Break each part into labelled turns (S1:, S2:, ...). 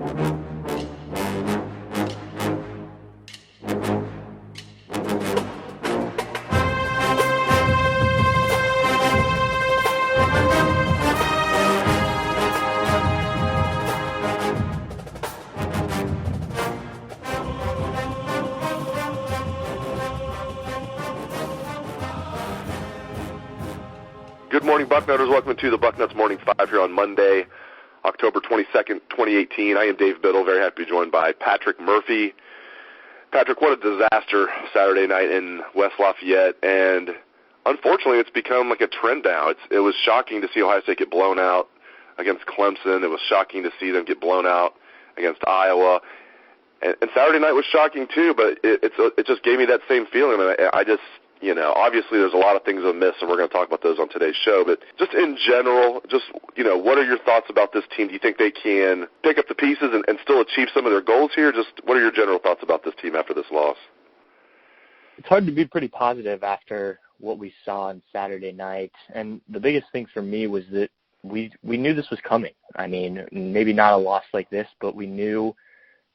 S1: Good morning, Bucknutters. Welcome to the Bucknuts Morning 5 here on Monday, October 22nd, 2018. I am Dave Biddle, very happy to be joined by Patrick Murphy. Patrick, what a disaster Saturday night in West Lafayette, and unfortunately it's become like a trend now. It was shocking to see Ohio State get blown out against Clemson. It was shocking to see them get blown out against Iowa. And Saturday night was shocking too, but it just gave me that same feeling. I just, obviously there's a lot of things amiss, and we're going to talk about those on today's show. But just in general, what are your thoughts about this team? Do you think they can pick up the pieces and still achieve some of their goals here? Just what are your general thoughts about this team after this loss?
S2: It's hard to be pretty positive after what we saw on Saturday night. And the biggest thing for me was that we knew this was coming. I mean, maybe not a loss like this, but we knew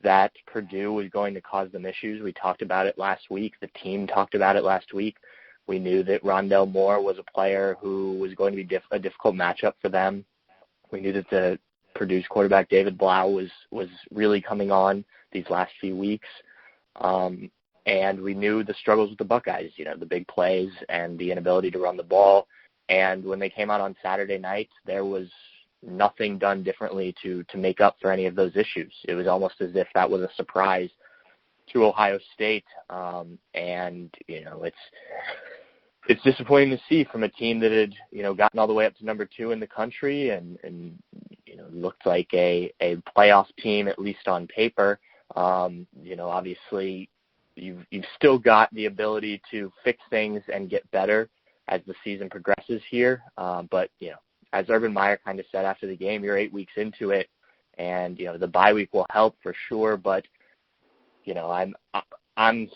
S2: that Purdue was going to cause them issues. We talked about it last week. The team talked about it last week. We knew that Rondell Moore was a player who was going to be a difficult matchup for them. We knew that the Purdue's quarterback, David Blau, was really coming on these last few weeks. And we knew the struggles with the Buckeyes, the big plays and the inability to run the ball. And when they came out on Saturday night, there was nothing done differently to make up for any of those issues. It was almost as if that was a surprise to Ohio State. And it's disappointing to see from a team that had, gotten all the way up to number 2 in the country and looked like a playoff team, at least on paper. Obviously you've still got the ability to fix things and get better as the season progresses here. But as Urban Meyer kind of said after the game, you're 8 weeks into it, and the bye week will help for sure. But I'm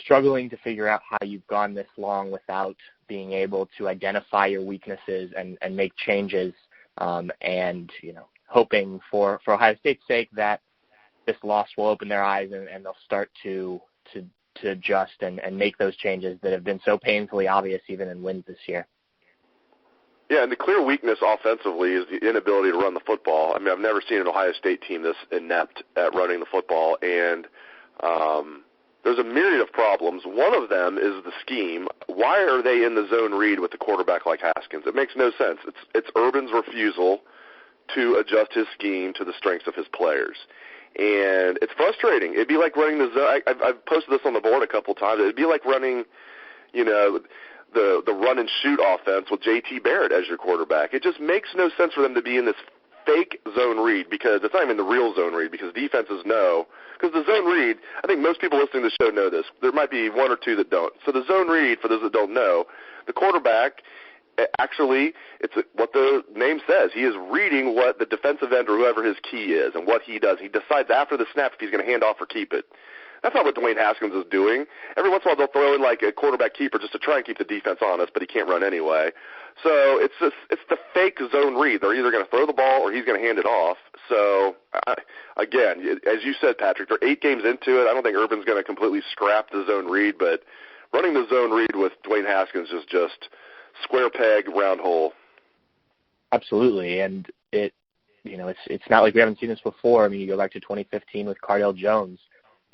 S2: struggling to figure out how you've gone this long without being able to identify your weaknesses and make changes. And hoping for Ohio State's sake that this loss will open their eyes and they'll start to adjust and make those changes that have been so painfully obvious even in wins this year.
S1: Yeah, and the clear weakness offensively is the inability to run the football. I mean, I've never seen an Ohio State team this inept at running the football, and there's a myriad of problems. One of them is the scheme. Why are they in the zone read with a quarterback like Haskins? It makes no sense. It's Urban's refusal to adjust his scheme to the strengths of his players. And it's frustrating. It'd be like running the zone. I've posted this on the board a couple times. It'd be like running, the run and shoot offense with J.T. Barrett as your quarterback. It just makes no sense for them to be in this fake zone read, because it's not even the real zone read, because defenses know. Because the zone read, I think most people listening to the show know this. There might be one or two that don't. So the zone read, for those that don't know, the quarterback, actually, it's what the name says. He is reading what the defensive end or whoever his key is and what he does. He decides after the snap if he's going to hand off or keep it. That's not what Dwayne Haskins is doing. Every once in a while they'll throw in like a quarterback keeper just to try and keep the defense honest, but he can't run anyway. So it's the fake zone read. They're either going to throw the ball or he's going to hand it off. So, again, as you said, Patrick, they're 8 games into it. I don't think Urban's going to completely scrap the zone read, but running the zone read with Dwayne Haskins is just square peg, round hole.
S2: Absolutely, and it's not like we haven't seen this before. I mean, you go back to 2015 with Cardale Jones,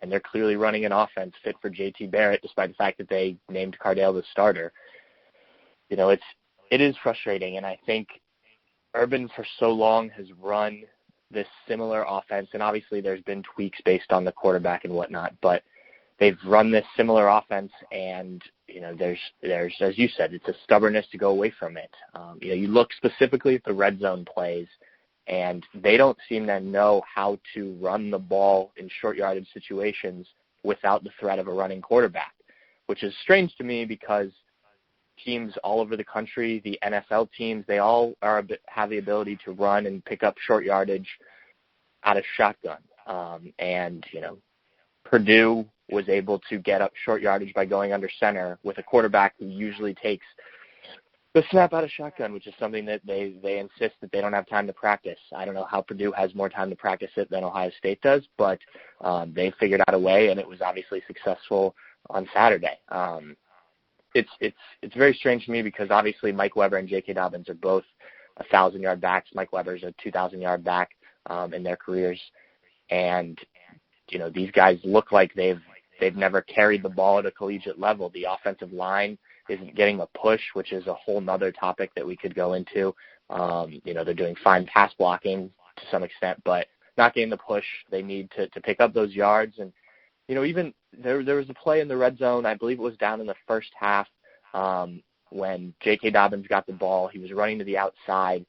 S2: and they're clearly running an offense fit for J.T. Barrett, despite the fact that they named Cardale the starter. It is frustrating, and I think Urban for so long has run this similar offense, and obviously there's been tweaks based on the quarterback and whatnot, but they've run this similar offense, and there's as you said, it's a stubbornness to go away from it. You look specifically at the red zone plays, and they don't seem to know how to run the ball in short yardage situations without the threat of a running quarterback, which is strange to me because teams all over the country, the NFL teams, they all have the ability to run and pick up short yardage out of shotgun. Purdue was able to get up short yardage by going under center with a quarterback who usually takes The snap out of shotgun, which is something that they insist that they don't have time to practice. I don't know how Purdue has more time to practice it than Ohio State does, but they figured out a way, and it was obviously successful on Saturday. It's very strange to me because obviously Mike Weber and J.K. Dobbins are both 1,000-yard backs. Mike Weber's a 2,000-yard back in their careers, and these guys look like they've never carried the ball at a collegiate level. The offensive line isn't getting a push, which is a whole nother topic that we could go into. They're doing fine pass blocking to some extent, but not getting the push they need to pick up those yards. And, even there was a play in the red zone, I believe it was down in the first half, when J.K. Dobbins got the ball. He was running to the outside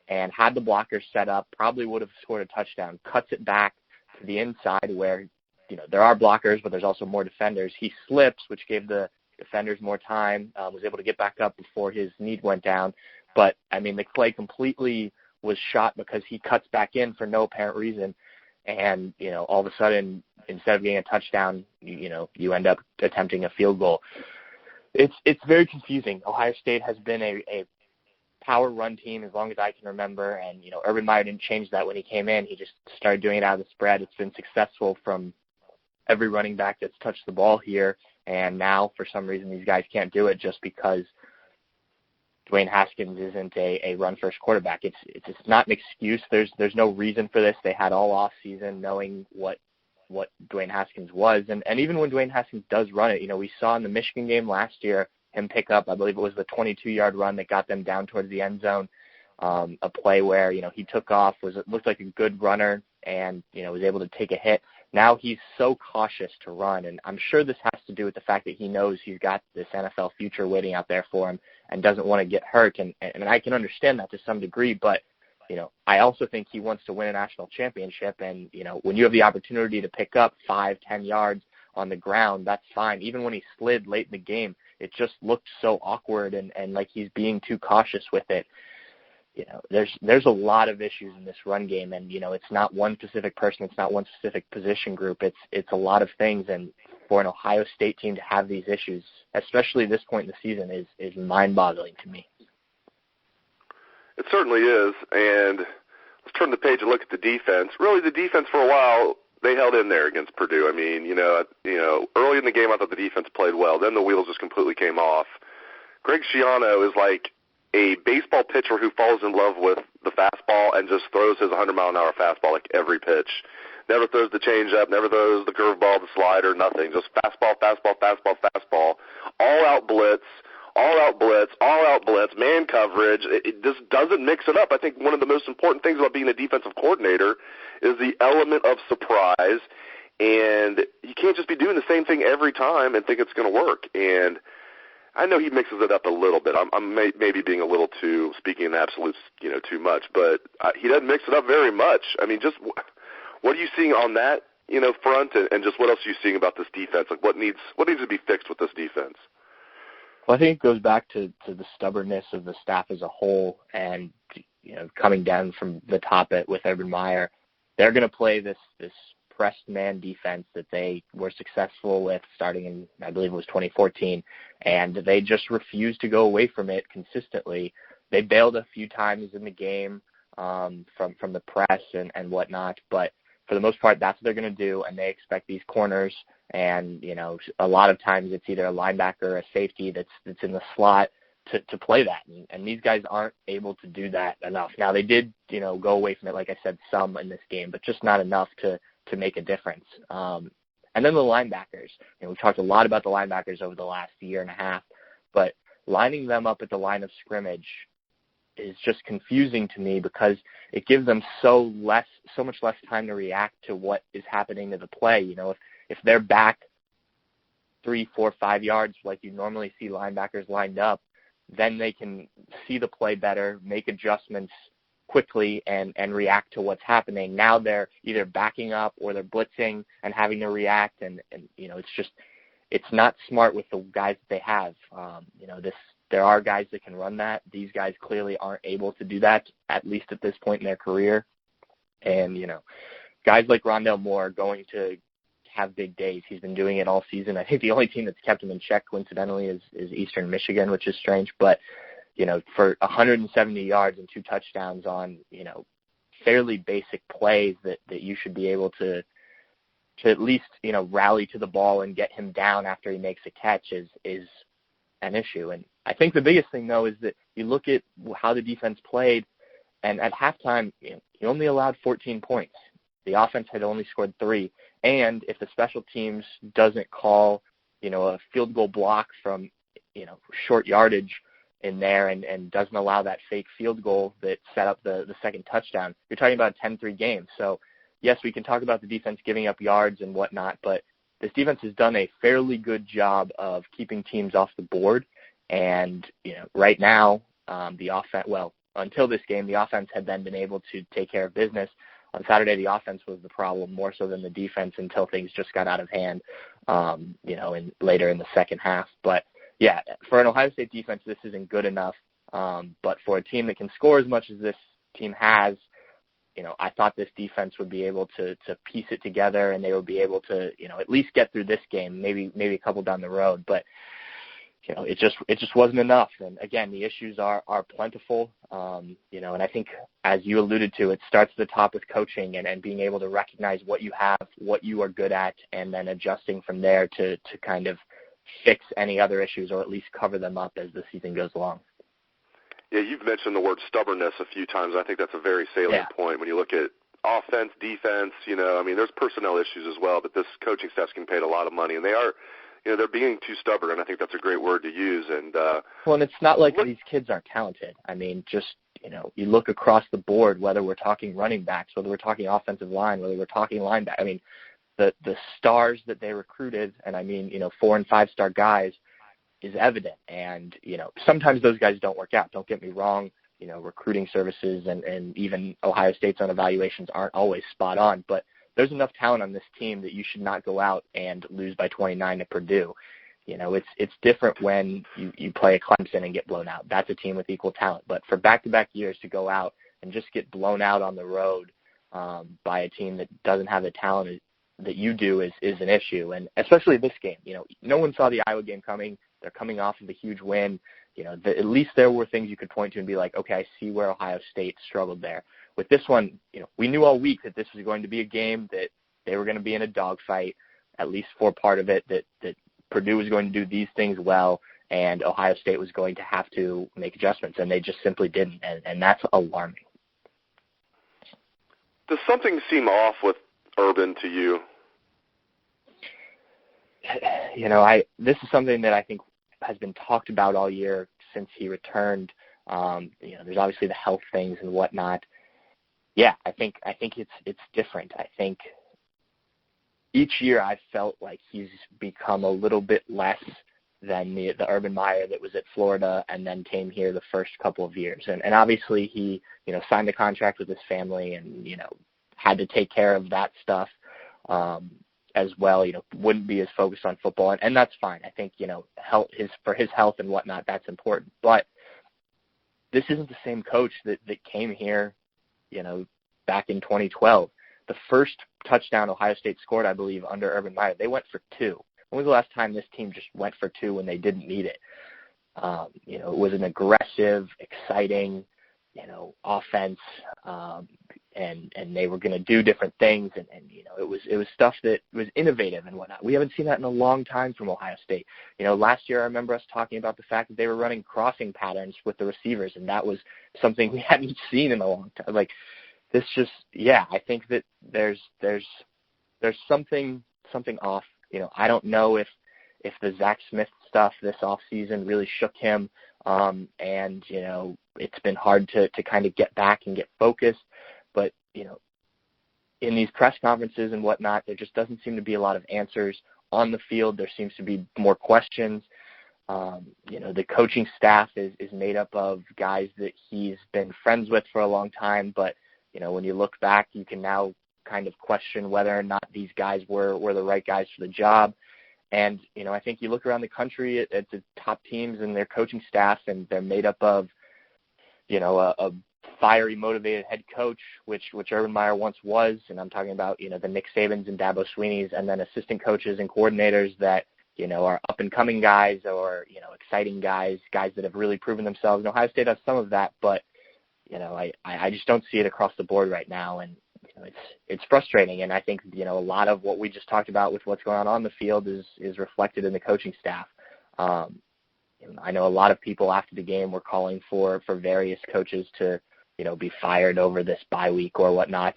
S2: and had the blockers set up, probably would have scored a touchdown, cuts it back to the inside where, there are blockers, but there's also more defenders. He slips, which gave the defenders more time, was able to get back up before his knee went down. But, the play completely was shot because he cuts back in for no apparent reason. And, all of a sudden, instead of getting a touchdown, you end up attempting a field goal. It's very confusing. Ohio State has been a power run team as long as I can remember. And, Urban Meyer didn't change that when he came in. He just started doing it out of the spread. It's been successful from every running back that's touched the ball here. And now, for some reason, these guys can't do it just because Dwayne Haskins isn't a run-first quarterback. It's not an excuse. There's no reason for this. They had all off season knowing what Dwayne Haskins was. And even when Dwayne Haskins does run it, we saw in the Michigan game last year him pick up, I believe it was the 22-yard run that got them down towards the end zone, a play where, he took off, looked like a good runner and, was able to take a hit. Now he's so cautious to run, and I'm sure this has to do with the fact that he knows he's got this NFL future waiting out there for him and doesn't want to get hurt, and I can understand that to some degree, but, I also think he wants to win a national championship, and, when you have the opportunity to pick up 5-10 yards on the ground, that's fine. Even when he slid late in the game, it just looked so awkward and like he's being too cautious with it. There's a lot of issues in this run game, and it's not one specific person, it's not one specific position group. It's a lot of things, and for an Ohio State team to have these issues, especially at this point in the season, is mind-boggling to me.
S1: It certainly is, and let's turn the page and look at the defense. Really, the defense for a while, they held in there against Purdue. Early in the game, I thought the defense played well. Then the wheels just completely came off. Greg Schiano is like a baseball pitcher who falls in love with the fastball and just throws his 100-mile-an-hour fastball like every pitch. Never throws the changeup, never throws the curveball, the slider, nothing. Just fastball, fastball, fastball, fastball. All-out blitz, all-out blitz, all-out blitz, man coverage. It just doesn't mix it up. I think one of the most important things about being a defensive coordinator is the element of surprise, and you can't just be doing the same thing every time and think it's going to work. And I know he mixes it up a little bit. I'm maybe being a little too, speaking in absolutes, too much, but he doesn't mix it up very much. Just what are you seeing on that, front, and just what else are you seeing about this defense? Like what needs to be fixed with this defense?
S2: Well, I think it goes back to the stubbornness of the staff as a whole, and coming down from the top with Urban Meyer, they're going to play this pressed man defense that they were successful with starting in, I believe it was 2014, and they just refused to go away from it consistently. They bailed a few times in the game from the press and whatnot, but for the most part, that's what they're going to do, and they expect these corners, and a lot of times it's either a linebacker or a safety that's in the slot to play that, and these guys aren't able to do that enough. Now, they did, go away from it, like I said, some in this game, but just not enough to make a difference. And then the linebackers. We've talked a lot about the linebackers over the last year and a half, but lining them up at the line of scrimmage is just confusing to me because it gives them so much less time to react to what is happening to the play. If they're back 3, 4, 5 yards like you normally see linebackers lined up, then they can see the play better, make adjustments quickly and react to what's happening. Now they're either backing up or they're blitzing and having to react, and it's not smart with the guys that they have. There are guys that can run that. These guys clearly aren't able to do that, at least at this point in their career. And, guys like Rondale Moore are going to have big days. He's been doing it all season. I think the only team that's kept him in check, coincidentally, is Eastern Michigan, which is strange. But, for 170 yards and 2 touchdowns on, fairly basic plays that you should be able to at least, rally to the ball and get him down after he makes a catch is an issue. And I think the biggest thing, though, is that you look at how the defense played, and at halftime, he only allowed 14 points. The offense had only scored 3. And if the special teams doesn't call, a field goal block from, short yardage in there and doesn't allow that fake field goal that set up the second touchdown, you're talking about a 10-3 game. So, yes, we can talk about the defense giving up yards and whatnot, but this defense has done a fairly good job of keeping teams off the board. And, right now, the offense, until this game, the offense had then been able to take care of business. On Saturday, the offense was the problem more so than the defense until things just got out of hand, later in the second half. But, yeah, for an Ohio State defense, this isn't good enough. But for a team that can score as much as this team has, I thought this defense would be able to piece it together, and they would be able to, at least get through this game, maybe a couple down the road. But, it just wasn't enough. And again, the issues are plentiful. And I think, as you alluded to, it starts at the top with coaching and being able to recognize what you have, what you are good at, and then adjusting from there to kind of fix any other issues or at least cover them up as the season goes along.
S1: Yeah, you've mentioned the word stubbornness a few times. I think that's a very salient point when you look at offense, defense. There's personnel issues as well, but this coaching staff's getting paid a lot of money, and they are, they're being too stubborn, and I think that's a great word to use. And
S2: and it's not like these kids aren't talented. You look across the board, whether we're talking running backs, whether we're talking offensive line, whether we're talking linebacker. The stars that they recruited, and 4- and 5-star guys, is evident. And, sometimes those guys don't work out. Don't get me wrong. Recruiting services and even Ohio State's own evaluations aren't always spot on, but there's enough talent on this team that you should not go out and lose by 29 to Purdue. It's different when you play a Clemson and get blown out. That's a team with equal talent. But for back-to-back years to go out and just get blown out on the road by a team that doesn't have the talent that you do is an issue. And especially this game, no one saw the Iowa game coming. They're coming off of a huge win. At least there were things you could point to and be like, okay, I see where Ohio State struggled there. With this one, we knew all week that this was going to be a game that they were going to be in a dogfight, at least for part of it, that Purdue was going to do these things well, and Ohio State was going to have to make adjustments, and they just simply didn't, and that's alarming.
S1: Does something seem off with Urban to you?
S2: This is something that I think has been talked about all year since he returned. There's obviously the health things and whatnot. Yeah, I think it's different. I think each year I've felt like he's become a little bit less than the Urban Meyer that was at Florida and then came here the first couple of years. And obviously he, signed a contract with his family and, had to take care of that stuff as well. Wouldn't be as focused on football, and that's fine. I think, for his health and whatnot, that's important. But this isn't the same coach that came here, back in 2012. The first touchdown Ohio State scored, I believe, under Urban Meyer, they went for 2. When was the last time this team just went for 2 when they didn't need it? It was an aggressive, exciting, offense, and they were going to do different things, and it was stuff that was innovative and whatnot. We haven't seen that in a long time from Ohio State. Last year I remember us talking about the fact that they were running crossing patterns with the receivers, and that was something we hadn't seen in a long time. I think that there's something off. I don't know if the Zach Smith stuff this off season really shook him, and it's been hard to kind of get back and get focused. But in these press conferences and whatnot, there just doesn't seem to be a lot of answers. On the field, there seems to be more questions. The coaching staff is made up of guys that he's been friends with for a long time, but when you look back, you can now kind of question whether or not these guys were the right guys for the job. And, I think you look around the country at the top teams and their coaching staff, and they're made up of, a fiery, motivated head coach, which Urban Meyer once was. And I'm talking about, the Nick Sabans and Dabo Sweeneys, and then assistant coaches and coordinators that, are up-and-coming guys or, exciting guys that have really proven themselves. And Ohio State has some of that, but, I just don't see it across the board right now. And, it's frustrating. And I think, a lot of what we just talked about with what's going on the field is reflected in the coaching staff. I know a lot of people after the game were calling for various coaches to, be fired over this bye week or whatnot.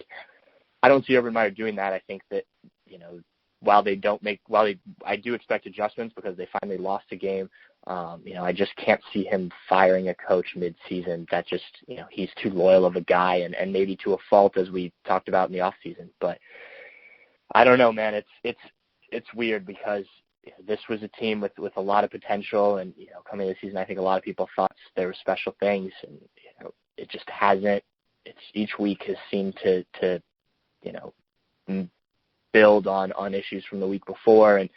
S2: I don't see Urban Meyer doing that. I think that, I do expect adjustments because they finally lost a game. I just can't see him firing a coach mid-season. That just, he's too loyal of a guy and maybe to a fault, as we talked about in the off-season. But I don't know, man. It's weird because this was a team with a lot of potential, and coming into the season, I think a lot of people thought there were special things, and it just hasn't. It's each week has seemed to build on issues from the week before, and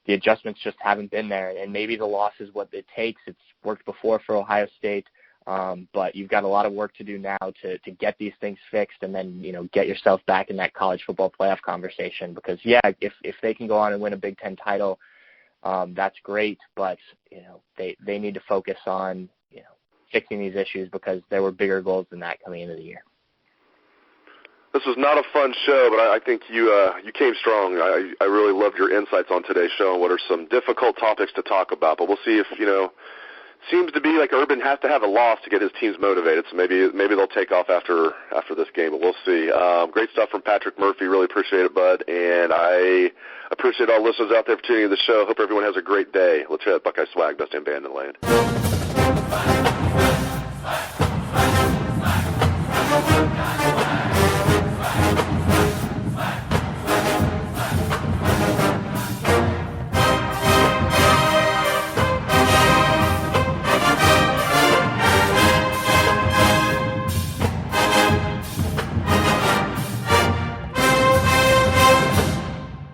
S2: the adjustments just haven't been there. And maybe the loss is what it takes. It's worked before for Ohio State, but you've got a lot of work to do now to get these things fixed and then, get yourself back in that college football playoff conversation. Because, if they can go on and win a Big Ten title, that's great. But, they need to focus on, fixing these issues because there were bigger goals than that coming into the year.
S1: This was not a fun show, but I think you came strong. I really loved your insights on today's show and what are some difficult topics to talk about. But we'll see if, seems to be like Urban has to have a loss to get his teams motivated. So maybe they'll take off after this game, but we'll see. Great stuff from Patrick Murphy. Really appreciate it, bud. And I appreciate all listeners out there for tuning in the show. Hope everyone has a great day. Let's hear that Buckeye swag, best damn band in the land.